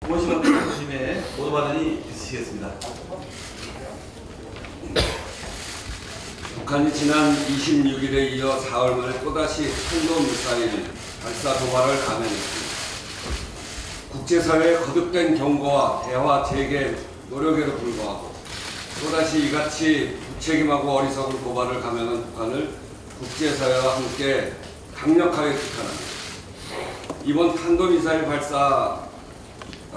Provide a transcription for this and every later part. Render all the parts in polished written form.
고시원 조심에 모두 받으니 있으시겠습니다. 북한이 지난 26일에 이어 사흘 만에 또다시 탄도미사일 발사 도발을 감행했습니다. 국제사회의 거듭된 경고와 대화 재개 노력에도 불구하고 또다시 이같이 무책임하고 어리석은 도발을 감행한 북한을 국제사회와 함께 강력하게 비판합니다.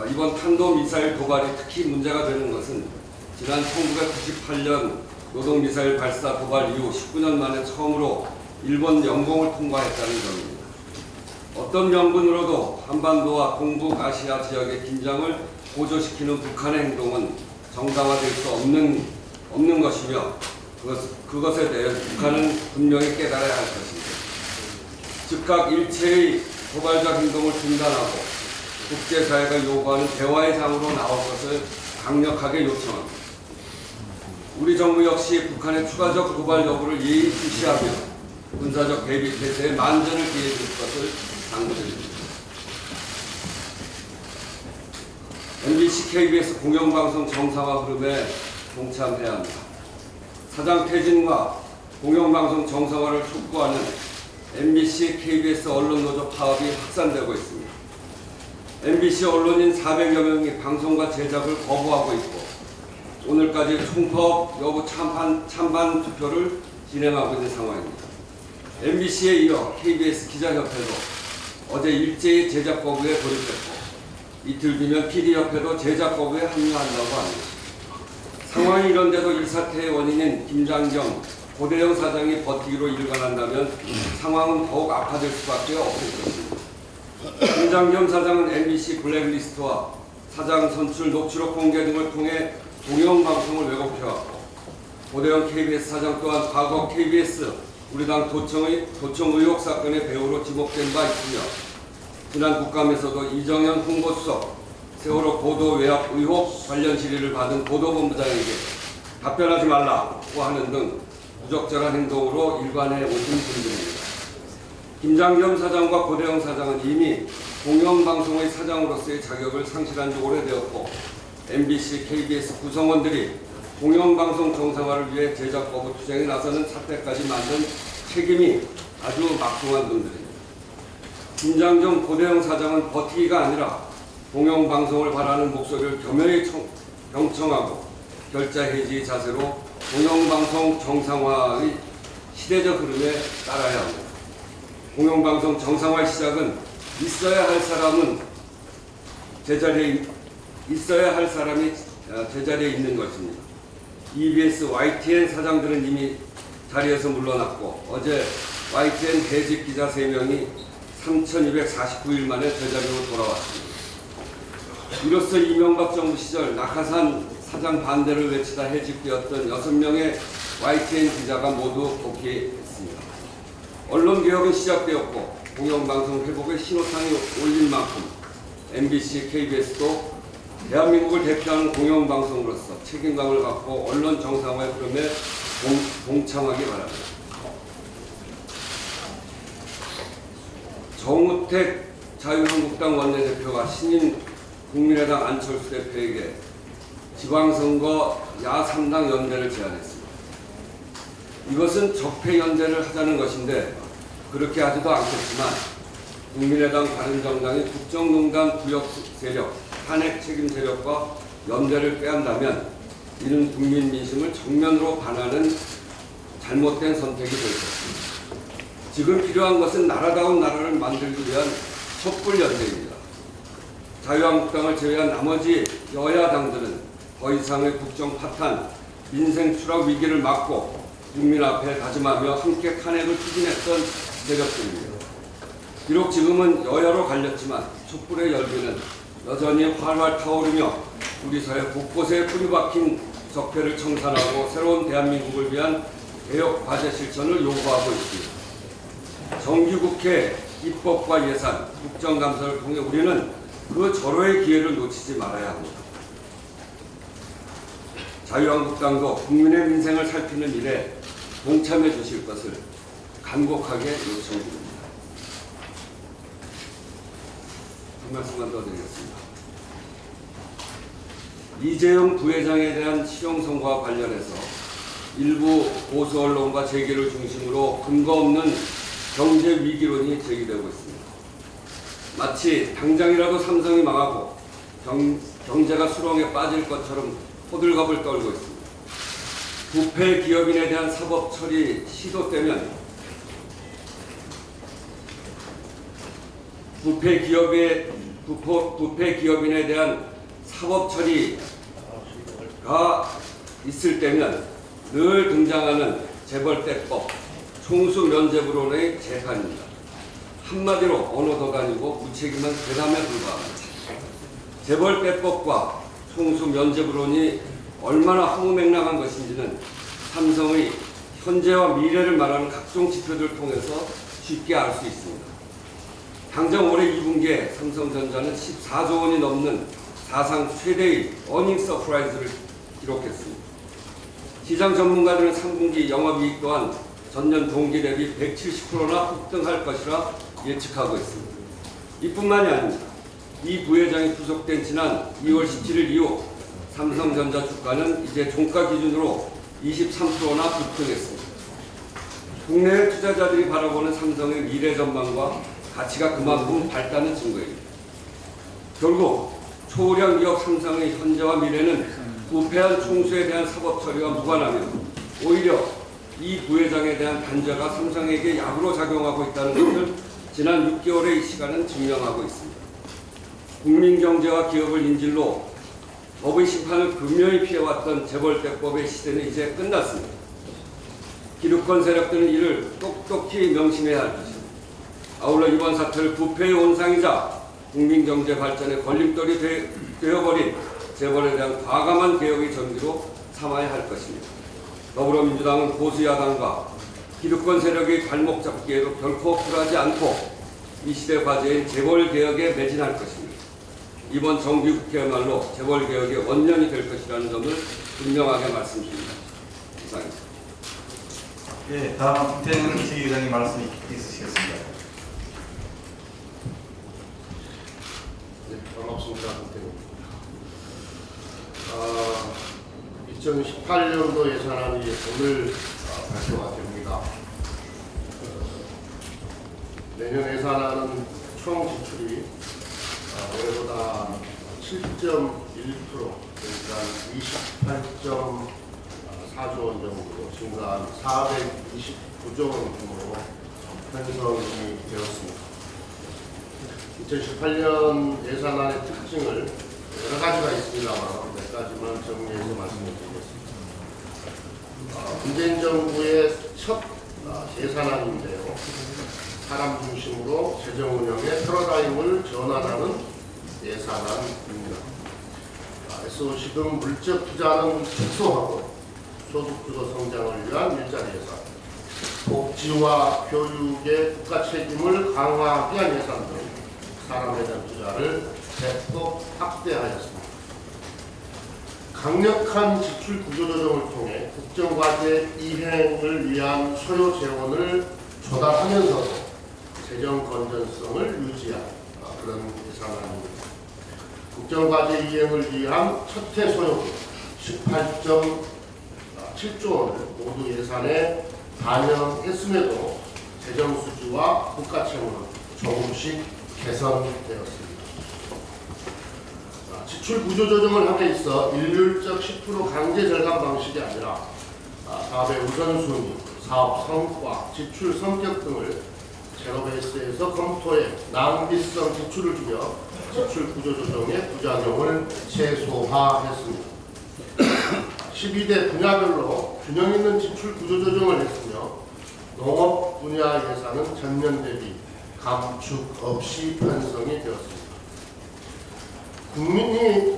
이번 탄도미사일 도발이 특히 문제가 되는 것은 지난 1998년 노동미사일 발사 도발 이후 19년 만에 처음으로 일본 영공을 통과했다는 점입니다. 어떤 명분으로도 한반도와 동북아시아 지역의 긴장을 고조시키는 북한의 행동은 정당화될 수 없는 것이며 그것에 대해 북한은 분명히 깨달아야 할 것입니다. 즉각 일체의 도발적 행동을 중단하고 국제사회가 요구하는 대화의 장으로 나올 것을 강력하게 요청합니다. 우리 정부 역시 북한의 추가적 도발 여부를 예의주시하며 군사적 대비 태세에 만전을 기해 줄 것을 당부드립니다. MBC, KBS 공영방송 정상화 흐름에 동참해야 합니다. 사장 퇴진과 공영방송 정상화를 촉구하는 MBC, KBS 언론노조 파업이 확산되고 있습니다. MBC 언론인 400여 명이 방송과 제작을 거부하고 있고 오늘까지 총파업 여부 찬반 투표를 진행하고 있는 상황입니다. MBC에 이어 KBS 기자협회도 어제 일제히 제작 거부에 돌입했고 이틀 뒤면 PD협회도 제작 거부에 합류한다고 합니다. 상황이 이런데도 일사태의 원인인 김장겸, 고대영 사장이 버티기로 일관한다면 상황은 더욱 악화될 수밖에 없을 것입니다. 김장겸 사장은 MBC 블랙리스트와 사장 선출, 녹취록 공개 등을 통해 공영방송을 왜곡해왔고 고대영 KBS 사장 또한 과거 KBS 우리당 도청 의혹 사건의 배우로 지목된 바 있으며 지난 국감에서도 이정현 홍보수석 세월호 보도 외압 의혹 관련 질의를 받은 보도본부장에게 답변하지 말라고 하는 등 부적절한 행동으로 일관해 오신 분들입니다. 김장겸 사장과 고대영 사장은 이미 공영방송의 사장으로서의 자격을 상실한 지 오래되었고 MBC, KBS 구성원들이 공영방송 정상화를 위해 제작 거부 투쟁에 나서는 사태까지 만든 책임이 아주 막중한 분들입니다. 김장겸, 고대영 사장은 버티기가 아니라 공영방송을 바라는 목소리를 겸허히 경청하고 결자 해지의 자세로 공영방송 정상화의 시대적 흐름에 따라야 합니다. 공영방송 정상화의 시작은 있어야 할 사람이 제자리에 있는 것입니다. EBS, YTN 사장들은 이미 자리에서 물러났고 어제 YTN 해직 기자 3명이 3,249일 만에 제자리로 돌아왔습니다. 이로써 이명박 정부 시절 낙하산 사장 반대를 외치다 해직되었던 6명의 YTN 기자가 모두 복귀했습니다. 언론개혁은 시작되었고 공영방송 회복의 신호탄이 올린 만큼 MBC, KBS도 대한민국을 대표하는 공영방송으로서 책임감을 갖고 언론 정상화의 흐름에 동참하기 바랍니다. 정우택 자유한국당 원내대표가 신임 국민의당 안철수 대표에게 지방선거 야3당 연대를 제안했습니다. 이것은 적폐연대를 하자는 것인데 그렇게 하지도 않겠지만 국민의당 바른정당이 국정농단 구역 세력, 탄핵 책임 세력과 연대를 꾀한다면 이는 국민 민심을 정면으로 반하는 잘못된 선택이 될 것입니다. 지금 필요한 것은 나라다운 나라를 만들기 위한 촛불 연대입니다. 자유한국당을 제외한 나머지 여야당들은 더 이상의 국정 파탄, 민생 추락 위기를 막고 국민 앞에 다짐하며 함께 탄핵을 추진했던 세력들입니다. 비록 지금은 여야로 갈렸지만 촛불의 열기는 여전히 활활 타오르며 우리 사회 곳곳에 뿌리박힌 적폐를 청산하고 새로운 대한민국을 위한 개혁 과제 실천을 요구하고 있습니다. 정기국회 입법과 예산, 국정감사를 통해 우리는 그 절호의 기회를 놓치지 말아야 합니다. 자유한국당도 국민의 민생을 살피는 일에 동참해 주실 것을 간곡하게 요청드립니다. 한 말씀만 더 드리겠습니다. 이재용 부회장에 대한 실형선고와 관련해서 일부 보수 언론과 재계를 중심으로 근거 없는 경제 위기론이 제기되고 있습니다. 마치 당장이라도 삼성이 망하고 경제가 수렁에 빠질 것처럼 호들갑을 떨고 있습니다. 부패 기업인에 대한 사법 처리 시도되면 부패 기업인에 대한 사법 처리가 있을 때면 늘 등장하는 재벌대법, 총수 면죄부론의 재판입니다. 한마디로 언어도 아니고 무책임한 괴담에 불과합니다. 재벌대법과 총수 면죄부론이 얼마나 허무맹랑한 것인지는 삼성의 현재와 미래를 말하는 각종 지표들을 통해서 쉽게 알 수 있습니다. 당장 올해 2분기에 삼성전자는 14조 원이 넘는 사상 최대의 어닝 서프라이즈를 기록했습니다. 시장 전문가들은 3분기 영업이익 또한 전년 동기 대비 170%나 폭등할 것이라 예측하고 있습니다. 이뿐만이 아닙니다. 이 부회장이 구속된 지난 2월 17일 이후 삼성전자 주가는 이제 종가 기준으로 23%나 급등했습니다. 국내 투자자들이 바라보는 삼성의 미래 전망과 가치가 그만큼 밝다는 증거입니다. 결국 초우량 기업 삼성의 현재와 미래는 부패한 총수에 대한 사법 처리와 무관하며 오히려 이 부회장에 대한 단죄가 삼성에게 약으로 작용하고 있다는 것을 지난 6개월의 시간은 증명하고 있습니다. 국민 경제와 기업을 인질로 법의 심판을 금요히 피해왔던 재벌대법의 시대는 이제 끝났습니다. 기득권 세력들은 이를 똑똑히 명심해야 할 것입니다. 아울러 이번 사태를 부패의 온상이자 국민 경제 발전의 걸림돌이 되어버린 재벌에 대한 과감한 개혁의 전기로 삼아야 할 것입니다. 더불어민주당은 보수야당과 기득권 세력의 발목 잡기에도 결코 굴하지 않고 이 시대 과제인 재벌 개혁에 매진할 것입니다. 이번 정기국회야말로 재벌 개혁의 원년이 될 것이라는 점을 분명하게 말씀드립니다. 이상입니다. 예, 다음 김태형 지휘의장님 말씀이 있으시겠습니다. 네, 반갑습니다. 김태형입니다. 2018년도 예산안이 오늘 발표가 됩니다. 내년 예산안은 총 지출이 올해보다 7.1% 그러니까 28.4조 원 정도 증가한 429조 원 규모로 편성이 되었습니다. 2018년 예산안의 특징을 여러 가지가 있습니다만 몇 가지만 정리해서 말씀드리겠습니다. 문재인 정부의 첫 예산안인데요. 사람 중심으로 재정 운영의 패러다임을 전환하는 예산안입니다. SOC 등 물적 투자는 축소하고 소득주도 성장을 위한 일자리 예산, 복지와 교육의 국가 책임을 강화하기 위한 예산 등 사람에 대한 투자를 대폭 확대하였습니다. 강력한 지출 구조조정을 통해 국정과제 이행을 위한 소요 재원을 조달하면서도 재정 건전성을 유지한 그런 예산안입니다. 국정과제 이행을 위한 첫해 소요금 18.7조 원을 모두 예산에 반영했음에도 재정 수지와 국가 채무는 조금씩 개선되었습니다. 지출 구조 조정을 함에 있어 일률적 10% 강제 절감 방식이 아니라 사업의 우선순위, 사업 성과, 지출 성격 등을 제로베이스에서 검토해 낭비성 지출을 줄여 지출 구조 조정의 부작용을 최소화했습니다. 12대 분야별로 균형 있는 지출 구조 조정을 했으며 농업 분야 예산은 전년 대비 감축 없이 편성이 되었습니다. 국민이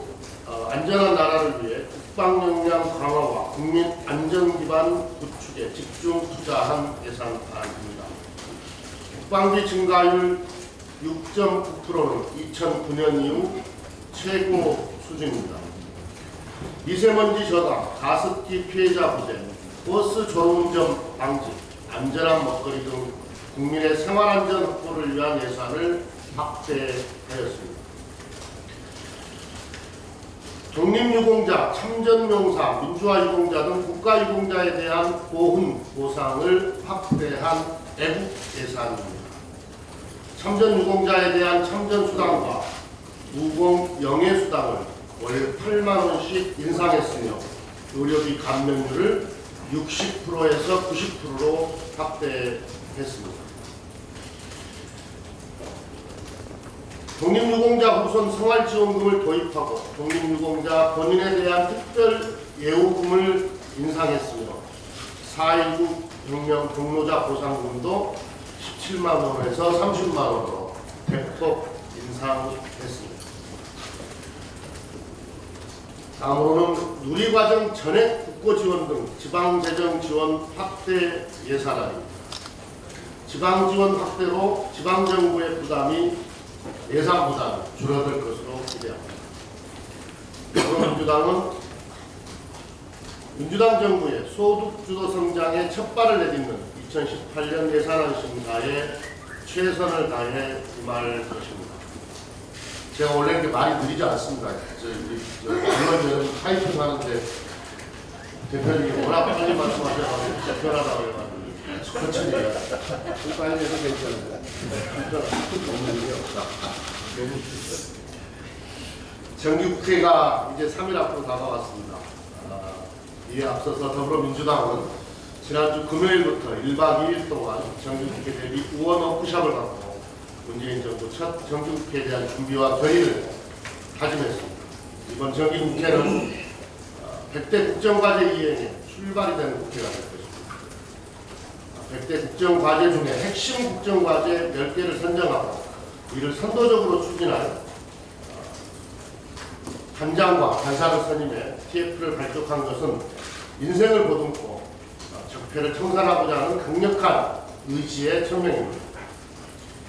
안전한 나라를 위해 국방 역량 강화와 국민 안전 기반 구축에 집중 투자한 예산안입니다. 국방비 증가율 6.9%는 2009년 이후 최고 수준입니다. 미세먼지 저감, 가습기 피해자 부재, 버스 졸음운전 방지, 안전한 먹거리 등 국민의 생활안전 확보를 위한 예산을 확대하였습니다. 독립유공자, 참전용사, 민주화유공자 등 국가유공자에 대한 보훈, 보상을 확대한 애국 예산입니다. 참전유공자에 대한 참전수당과 무공 영예수당을 월 8만 원씩 인상했으며 의료비 감면율을 60%에서 90%로 확대했습니다. 독립유공자 후손 생활지원금을 도입하고 독립유공자 본인에 대한 특별 예우금을 인상했으며 4.19 혁명 경로자 보상금도 17만 원에서 30만 원으로 대폭 인상했습니다. 다음으로는 누리과정 전액 국고지원 등 지방재정 지원 확대 예산안입니다. 지방지원 확대로 지방정부의 부담이 예산 부담이 줄어들 것으로 기대합니다. 더불어민주당은 민주당 정부의 소득주도 성장에 첫발을 내딛는 2018년 예산안 심사에 최선을 다해 임할 것입니다. 제가 원래 이렇게 말이 느리지 않습니다. 물론 저는 타이핑하는데 대표님이 워낙 빨리 말씀하셔가지고 불편하다고 해가지고 천천히 해야 돼. 빨리 해서 괜찮아요. 없는 게 없다. 정기국회가 이제 3일 앞으로 다가왔습니다. 이에 앞서서 더불어민주당은 지난주 금요일부터 1박 2일 동안 정기국회 대비 의원 워크숍을 갖고 문재인 정부 첫 정기국회에 대한 준비와 결의를 다짐했습니다. 이번 정기국회는 100대 국정과제 이행에 출발이 되는 국회가 될 것입니다. 100대 국정과제 중에 핵심 국정과제 10개를 선정하고 이를 선도적으로 추진할 단장과 간사를 선임해 TF를 발족한 것은 인생을 보듬고 적폐를 청산하고자 하는 강력한 의지의 천명입니다.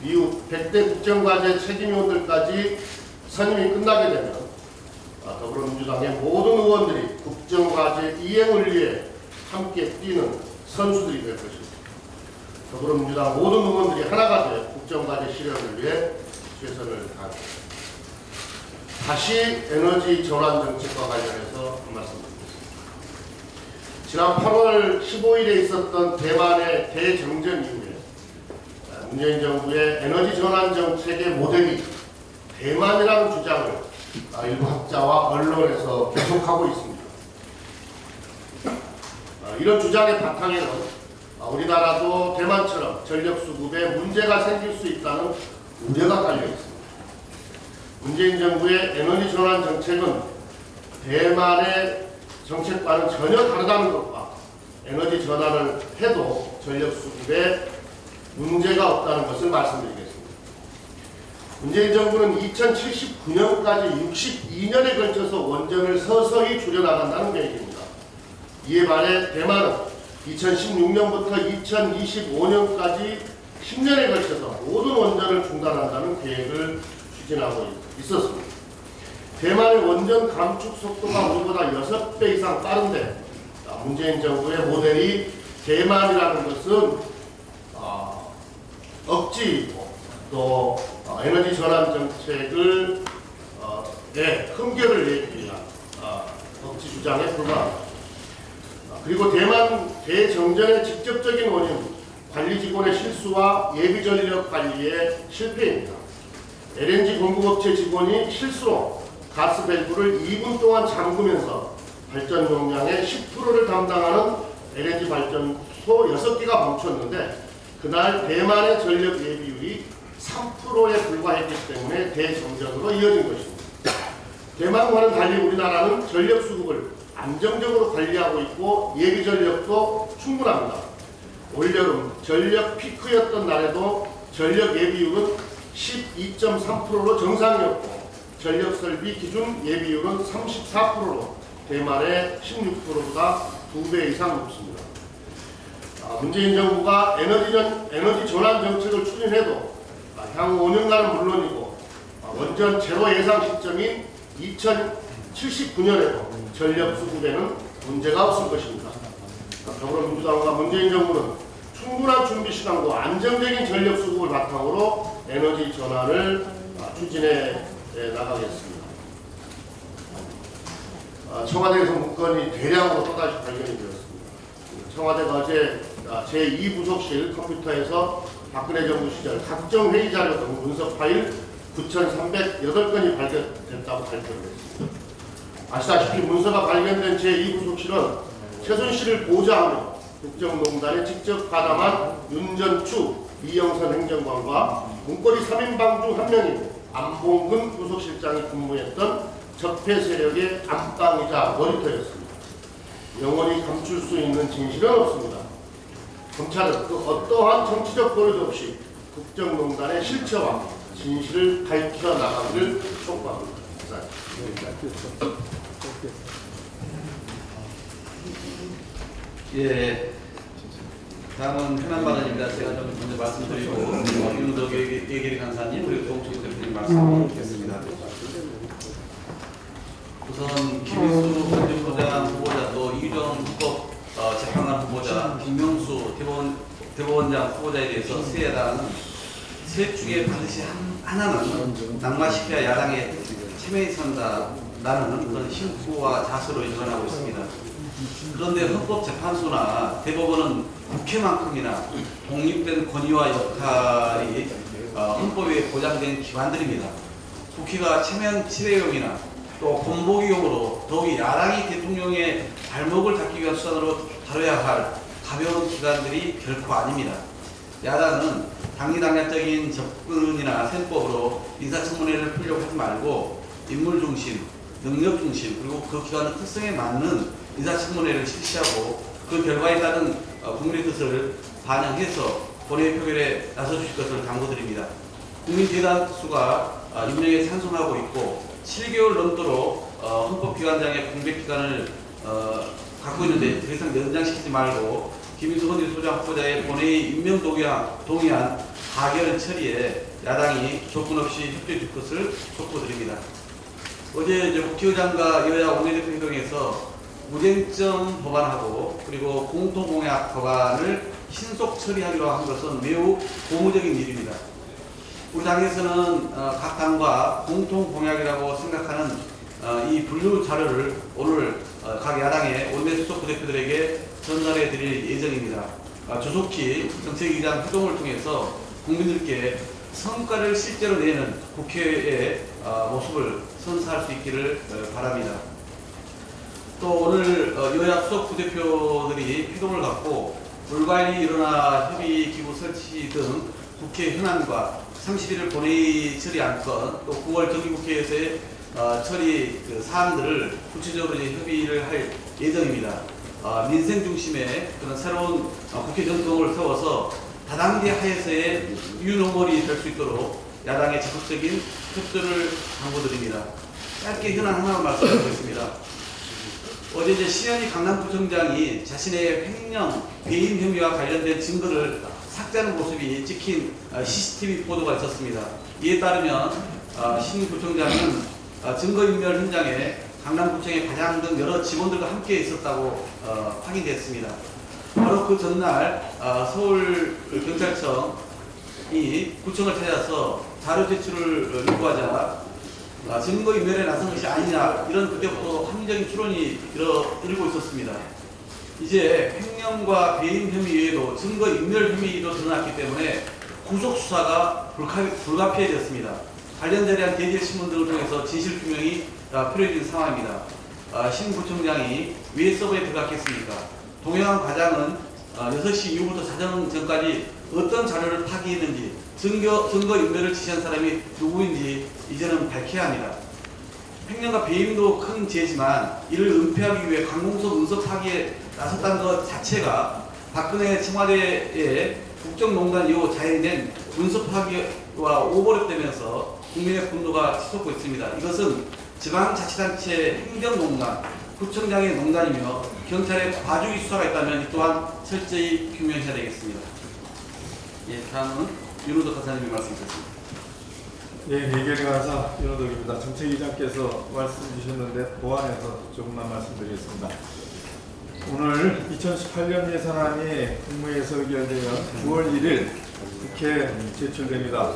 이후 100대 국정과제 책임위원들까지 선임이 끝나게 되면 더불어민주당의 모든 의원들이 국정과제 이행을 위해 함께 뛰는 선수들이 될 것입니다. 더불어민주당 모든 의원들이 하나가 되어 국정과제 실현을 위해 최선을 다하겠습니다. 다시 에너지 전환 정책과 관련해서 말씀드리겠습니다. 지난 8월 15일에 있었던 대만의 대정전 이후에 문재인 정부의 에너지 전환 정책의 모델이 대만이라는 주장을 일부 학자와 언론에서 계속하고 있습니다. 이런 주장의 바탕에는 우리나라도 대만처럼 전력 수급에 문제가 생길 수 있다는 우려가 깔려 있습니다. 문재인 정부의 에너지 전환 정책은 대만의 정책과는 전혀 다르다는 것과 에너지 전환을 해도 전력 수급에 문제가 없다는 것을 말씀드리겠습니다. 문재인 정부는 2079년까지 62년에 걸쳐서 원전을 서서히 줄여나간다는 계획입니다. 이에 반해 대만은 2016년부터 2025년까지 10년에 걸쳐서 모든 원전을 중단한다는 계획을 추진하고 있었습니다. 대만의 원전 감축 속도가 우리보다 6배 이상 빠른데 문재인 정부의 모델이 대만이라는 것은 억지이고 또 에너지 전환 정책을 흠결을 내기 위한 억지 주장에 불과합니다. 그리고 대만 대정전의 직접적인 원인은 관리 직원의 실수와 예비 전력 관리의 실패입니다. LNG 공급업체 직원이 실수로 가스 밸브를 2분 동안 잠그면서 발전 용량의 10%를 담당하는 LNG 발전소 6개가 멈췄는데 그날 대만의 전력 예비율이 3%에 불과했기 때문에 대정전으로 이어진 것입니다. 대만과는 달리 우리나라는 전력 수급을 안정적으로 관리하고 있고 예비 전력도 충분합니다. 올여름 전력 피크였던 날에도 전력 예비율은 12.3%로 정상이었고 전력 설비 기준 예비율은 34%로 대만의 16%보다 2배 이상 높습니다. 문재인 정부가 에너지 전환 정책을 추진해도 향후 5년간은 물론이고 원전 제로 예상 시점인 2079년에도 전력 수급에는 문제가 없을 것입니다. 더불어민주당과 문재인 정부는 충분한 준비 시간과 안정적인 전력 수급을 바탕으로 에너지 전환을 추진해 나가겠습니다. 청와대에서 문건이 대량으로 또다시 발견이 되었습니다. 청와대가 어제 제2부속실 컴퓨터에서 박근혜 정부 시절 각종 회의 자료 등 문서 파일 9,308건이 발견됐다고 발표를 했습니다. 아시다시피 문서가 발견된 제2부속실은 최순실을 보좌하며 국정농단에 직접 가담한 윤전추 이영선 행정관과 문고리 3인방 중 한 명인 안봉근 부속실장이 근무했던 적폐 세력의 안방이자 놀이터였습니다. 영원히 감출 수 있는 진실은 없습니다. 검찰은 그 어떠한 정치적 고려도 없이 국정농단의 실체와 진실을 밝혀나가기를 촉구합니다. 예, 다음은 현안발언입니다. 제가 좀 먼저 말씀드리고 윤우덕 예결위 간사님 그리고 동철 대표님 말씀드리겠습니다. 우선 김일수 헌정부장 후보자 또 이규정 헌법 재판관 후보자 김명수 대법원장 후보자에 대해서 세 야당은 셋 중에 반드시 하나는 낙마시켜야 야당의 체면이 선다라는 그런 신고와 자수로 일관하고 있습니다. 그런데 헌법재판소나 대법원은 국회만큼이나 독립된 권위와 역할이 헌법에 보장된 기관들입니다. 국회가 체면 치레용이나 또 본보기용으로 더욱이 야당이 대통령의 발목을 잡기 위한 수단으로 다뤄야 할 가벼운 기관들이 결코 아닙니다. 야당은 당리당략적인 접근이나 셈법으로 인사청문회를 풀려고 하지 말고 인물 중심, 능력 중심, 그리고 그 기관의 특성에 맞는 인사청문회를 실시하고 그 결과에 따른 국민의 뜻을 반영해서 본회의 표결에 나서주실 것을 당부드립니다. 국민 대다수가 임명에 찬성하고 있고 7개월 넘도록 헌법기관장의 공백기간을 갖고 있는데 더 이상 연장시키지 말고 김인수 헌일소장 후보자의 본회의 임명 동의안 가결 처리에 야당이 조건 없이 협조해 줄 것을 촉구드립니다. 어제 국회의장과 여야 원내대표 회동에서 무쟁점 법안하고 그리고 공통공약 법안을 신속 처리하기로 한 것은 매우 고무적인 일입니다. 우리 당에서는 각 당과 공통공약이라고 생각하는 이 분류 자료를 오늘 각 야당의 원내수석 부대표들에게 전달해 드릴 예정입니다. 조속히 정책위의장 회동을 통해서 국민들께 성과를 실제로 내는 국회의 모습을 선사할 수 있기를 바랍니다. 또 오늘 여야 수석 부대표들이 회동을 갖고 불과일이 일어나 협의기구 설치 등 국회 현안과 31일 본회의 처리 안건 또 9월 정기국회에서의 처리 사항들을 구체적으로 이제 협의를 할 예정입니다. 민생 중심의 그런 새로운 국회 전통을 세워서 다단계 하에서의 유노멀이 될 수 있도록 야당의 적극적인 협조를 당부드립니다. 짧게 현안 하나만 말씀드리겠습니다. 어제 이제 신현희 강남구청장이 자신의 횡령, 배임 혐의와 관련된 증거를 삭제하는 모습이 찍힌 CCTV 보도가 있었습니다. 이에 따르면 신 구청장은 증거인멸 현장에 강남구청의 과장 등 여러 직원들과 함께 있었다고 확인됐습니다. 바로 그 전날 서울경찰청이 구청을 찾아서 자료 제출을 요구하자 증거인멸에 나선 것이 아니냐 이런 그때부터 합리적인 추론이 일고 있었습니다. 이제 횡령과 배임 혐의 외에도 증거인멸 혐의도 드러났기 때문에 구속수사가 불가피해졌습니다. 관련자에 대한 대질 신문 등을 통해서 진실규명이 필요해진 상황입니다. 신 구청장이 왜 서버에 들어갔겠습니까? 동영한 과장은 6시 이후부터 자정 전까지 어떤 자료를 파기했는지 증거인멸을 지시한 사람이 누구인지 이제는 밝혀야 합니다. 횡령과 배임도 큰 죄지만 이를 은폐하기 위해 관공서 문서 파기에 나섰다는 것 자체가 박근혜 청와대의 국정농단 이후 자행된 문서 파기와 오버랩되면서 국민의 분노가 치솟고 있습니다. 이것은 지방자치단체 행정농단, 구청장의 농단이며 경찰의 과주기 수사가 있다면 이 또한 철저히 규명해야 되겠습니다. 예, 다음은 윤우덕 간사님이 말씀 주셨습니다. 예, 예결위 간사 윤우덕입니다. 정책위장께서 말씀 주셨는데 보완해서 조금만 말씀드리겠습니다. 오늘 2018년 예산안이 국무회에서 의결되면 9월 1일 국회에 제출됩니다.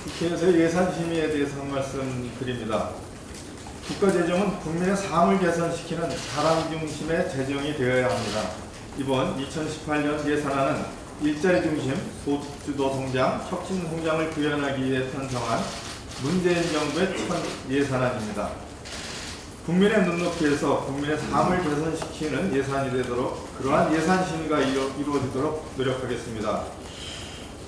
국회에서 예산 심의에 대해서 한 말씀 드립니다. 국가재정은 국민의 삶을 개선시키는 사람 중심의 재정이 되어야 합니다. 이번 2018년 예산안은 일자리 중심, 소득주도 성장, 혁신 성장을 구현하기 위해 편성한 문재인 정부의 첫 예산안입니다. 국민의 눈높이에서 국민의 삶을 개선시키는 예산이 되도록 그러한 예산 심의가 이루어지도록 노력하겠습니다.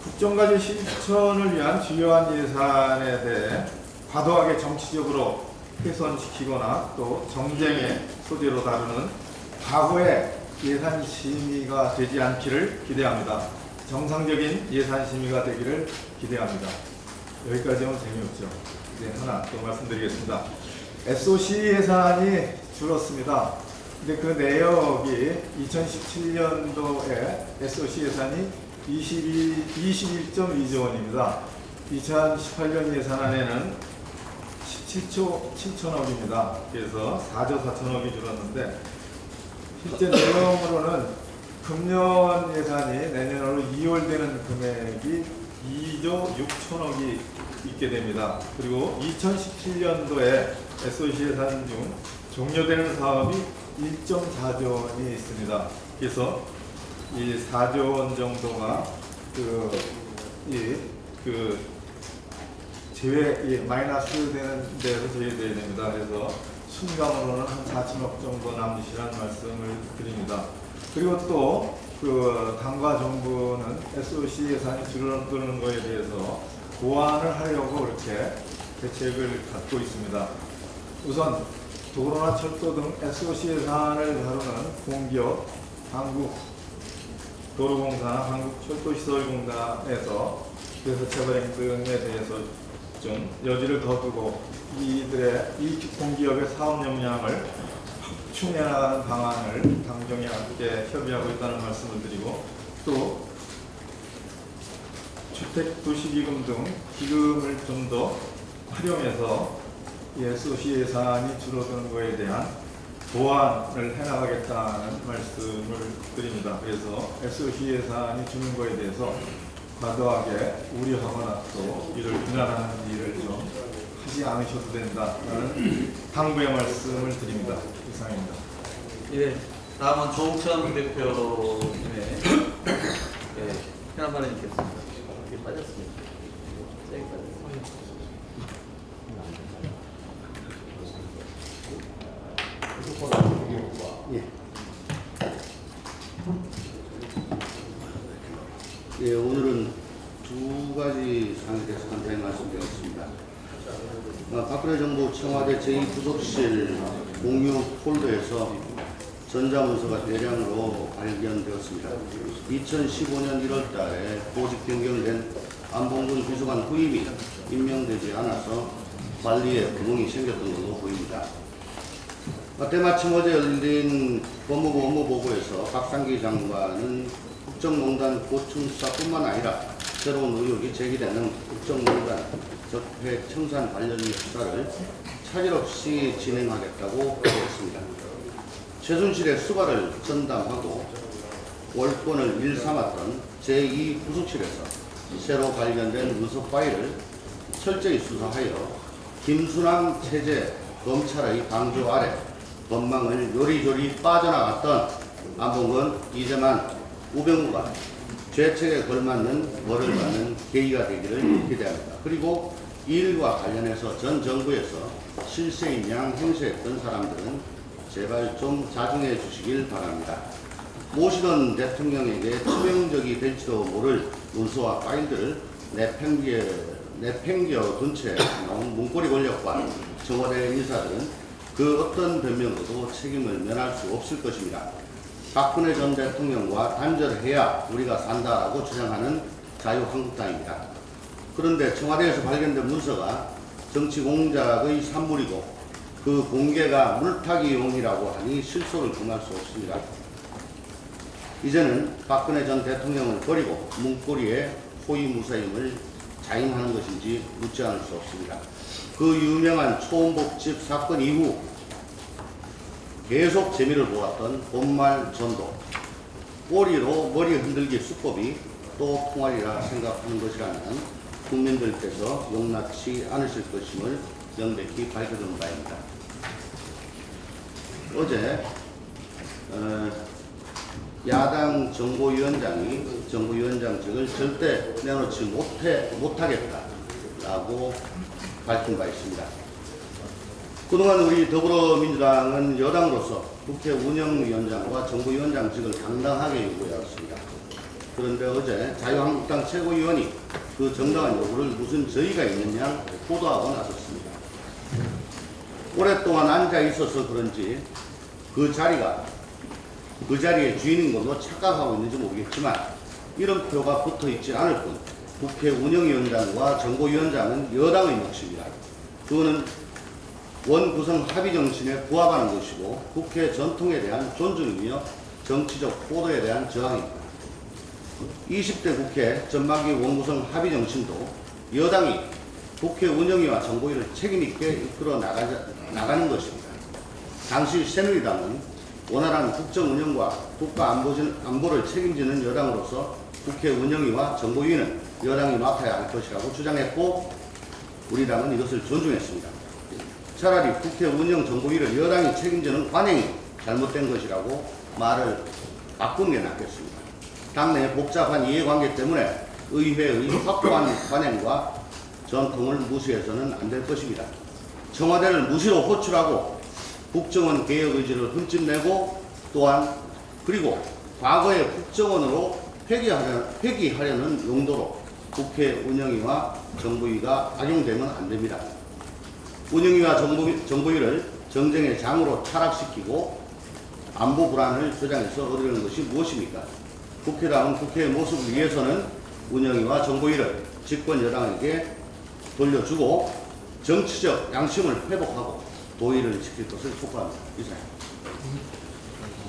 국정과제 실천을 위한 주요한 예산에 대해 과도하게 정치적으로 훼손시키거나 또 정쟁의 소재로 다루는 과거의 예산 심의가 되지 않기를 기대합니다. 정상적인 예산 심의가 되기를 기대합니다. 여기까지는 재미없죠. 이제 하나 또 말씀드리겠습니다. SOC 예산이 줄었습니다. 근데 그 내역이 2017년도에 SOC 예산이 21.2조 원입니다. 2018년 예산안에는 17조 7천억입니다. 그래서 4조 4천억이 줄었는데 실제 내용으로는 금년 예산이 내년으로 2월 되는 금액이 2조 6천억이 있게 됩니다. 그리고 2017년도에 SOC 예산 중 종료되는 사업이 1.4조 원이 있습니다. 그래서 이 4조 원 정도가 마이너스 되는 데서 제외되어야 됩니다. 그래서 순감으로는 한 4천억 정도 남으시라는 말씀을 드립니다. 그리고 또 당과 정부는 SOC 예산이 줄어드는 것에 대해서 보완을 하려고 이렇게 대책을 갖고 있습니다. 우선 도로나 철도 등 SOC 예산을 다루는 공기업, 한국도로공사나 한국철도시설공단에서 회사처벌행 등에 대해서 좀 여지를 더 두고 이 공기업의 사업 역량을 확충해나가는 방안을 당정에 함께 협의하고 있다는 말씀을 드리고, 또 주택도시기금 등 기금을 좀 더 활용해서 SOC 예산이 줄어드는 것에 대한 보완을 해나가겠다는 말씀을 드립니다. 그래서 SOC 예산이 주는 것에 대해서 과도하게 우려하거나 또 이를 비난하는 일을 좀 하지 않으셔도 된다는 당부의 말씀을 드립니다. 이상입니다. 예, 다음은 조홍천 대표님의 현안 발언 있겠습니다. 이게 빠졌습니다. 세게 빠졌습니다. 예, 오늘은 두 가지 사항에 대해서 간단히 말씀드리겠습니다. 박근혜 정부 청와대 제2부속실 공유 폴더에서 전자문서가 대량으로 발견되었습니다. 2015년 1월 달에 보직 변경된 안봉근 비서관 후임이 임명되지 않아서 관리에 구멍이 생겼던 걸로 보입니다. 때마침 어제 열린 법무부 업무보고에서 박상기 장관은 국정농단 고충 수사뿐만 아니라 새로운 의혹이 제기되는 국정농단 적폐 청산 관련 수사를 차질 없이 진행하겠다고 밝혔습니다. 최순실의 수발을 전담하고 월권을 일삼았던 제2부속실에서 새로 발견된 문서 파일을 철저히 수사하여 김순환 체제 검찰의 방조 아래 법망을 요리조리 빠져나갔던 안봉근, 이재만, 우병우가 죄책에 걸맞는 벌을 받는 계기가 되기를 기대합니다. 그리고 이 일과 관련해서 전 정부에서 실세인 양 행세했던 사람들은 제발 좀 자중해 주시길 바랍니다. 모시던 대통령에게 치명적이 될지도 모를 문서와 파일들을 내팽겨 둔 채 나온 문고리 권력과 청와대 인사들은 그 어떤 변명으로도 책임을 면할 수 없을 것입니다. 박근혜 전 대통령과 단절해야 우리가 산다라고 주장하는 자유한국당입니다. 그런데 청와대에서 발견된 문서가 정치 공작의 산물이고 그 공개가 물타기용이라고 하니 실소를 금할 수 없습니다. 이제는 박근혜 전 대통령을 버리고 문고리에 호위무사임을 자임하는 것인지 묻지 않을 수 없습니다. 그 유명한 초원복집 사건 이후 계속 재미를 보았던 본말 전도, 꼬리로 머리 흔들기 수법이 또 통하리라 생각하는 것이라면 국민들께서 용납치 않으실 것임을 명백히 밝혀둔 바입니다. 어제 야당 정보위원장이 정보위원장직을 절대 내놓지 못하겠다라고 밝힌 바 있습니다. 그동안 우리 더불어민주당은 여당으로서 국회 운영위원장과 정보위원장직을 당당하게 요구해왔습니다. 그런데 어제 자유한국당 최고위원이 그 정당한 요구를 무슨 저희가 있느냐 보도하고 나섰습니다. 오랫동안 앉아 있어서 그런지 그 자리의 주인인 걸로 착각하고 있는지 모르겠지만 이름표가 붙어 있지 않을 뿐 국회 운영위원장과 정보위원장은 여당의 몫입니다. 그거는 원구성 합의 정신에 부합하는 것이고 국회 전통에 대한 존중이며 정치적 포도에 대한 저항입니다. 20대 국회 전반기 원구성 합의 정신도 여당이 국회 운영위와 정보위를 책임있게 이끌어 나가는 것입니다. 당시 새누리당은 원활한 국정 운영과 국가 안보를 책임지는 여당으로서 국회 운영위와 정보위는 여당이 맡아야 할 것이라고 주장했고 우리 당은 이것을 존중했습니다. 차라리 국회 운영 정보위를 여당이 책임지는 관행이 잘못된 것이라고 말을 바꾸는 게 낫겠습니다. 당내 복잡한 이해관계 때문에 의회의 확고한 관행과 전통을 무시해서는 안 될 것입니다. 청와대를 무시로 호출하고 국정원 개혁 의지를 흠집내고 또한 그리고 과거의 국정원으로 회귀하려는 용도로 국회 운영위와 정보위가 악용되면 안 됩니다. 운영위와 정보위를 정쟁의 장으로 타락시키고 안보 불안을 조장해서 얻으려는 것이 무엇입니까? 국회당은 국회의 모습을 위해서는 운영위와 정보위를 집권 여당에게 돌려주고 정치적 양심을 회복하고 도의를 지킬 것을 촉구합니다. 이상입니다.